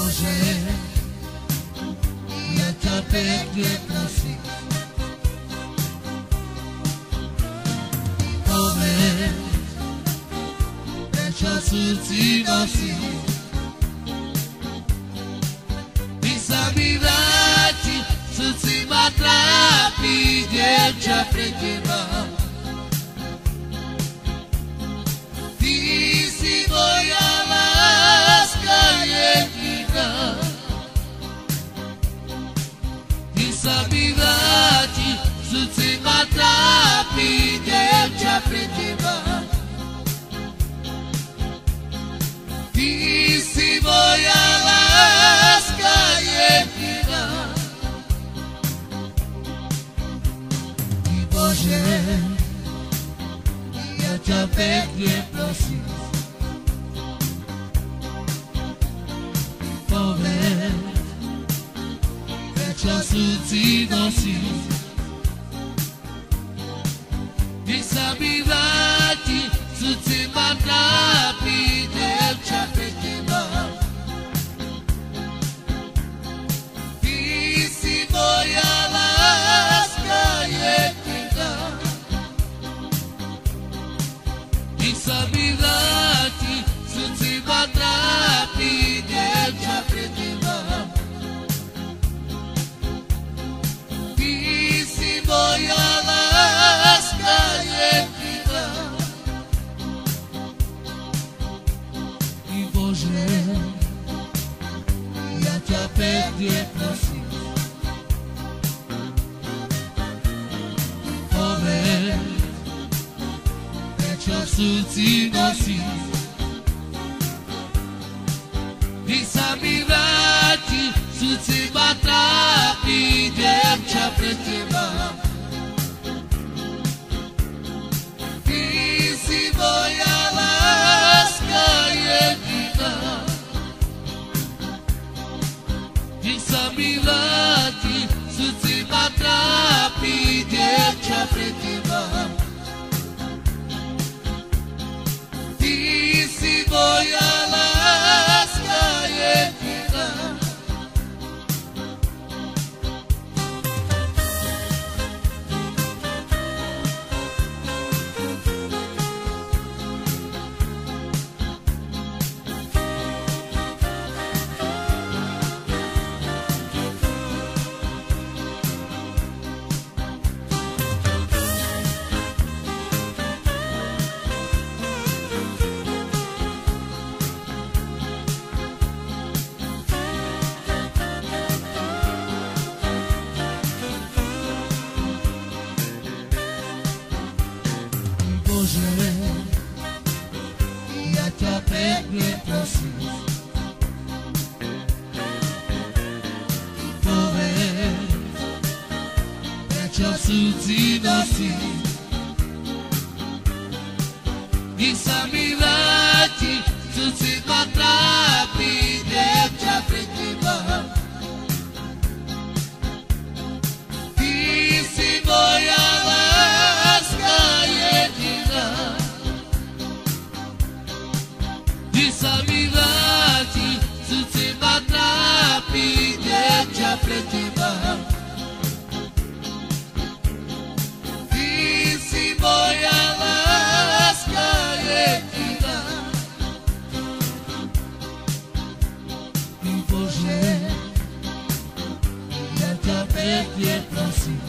Bože, ja ťa pekne prosím, povedz, prečo srdci nosím. Ty sa mi vráti, v srdci ma trápi, dievča pre teba. Ty si moja láska jediná. Ty sa mi vráti, v srdci ma trápi, dievča pre teba. Ty si moja láska jediná. Ty Bože, ja ťa pekne prosím, povedz, prečo srdci nosím. Ty sa mi vráti, v srdci ma trápi, dievča pre teba. Ty si moja láska jediná. Ty sa mi vráti, v srdci ma trápi, dievča pre teba. Ty si moja láska jediná. Ty Bože, ja ťa pekne prosím, povedz, prečo v srdci nosím. Ty sa mi vráti, v srdci ma trápi, dievča pre teba. Ty si moja láska jediná. Ty sa mi vráti, v srdci ma trápi, dievča pre teba. Ty si moja láska jediná. Bože, ja ťa pekne prosím, povedz, prečo v srdci nosím. Ty sa mi vráti, v srdci ma trápi, dievča pre teba. Ty si moja láska jediná. Ty sa mi vráti, v srdci ma trápi, dievča pre teba. Ty si moja láska jediná. Ty Bože, ja ťa pekne prosím,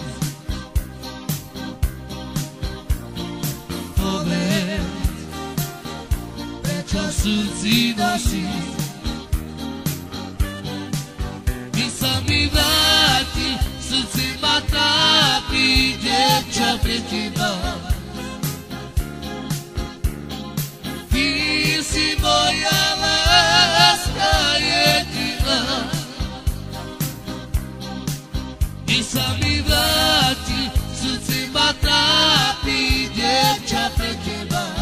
povedz, prečo v srdci nosím. Ty sa mi vráti, v srdci ma trápi, dievča pre teba. Ty si moja láska jediná. Ty sa mi vráti, v srdci ma trápi, dievča pre teba.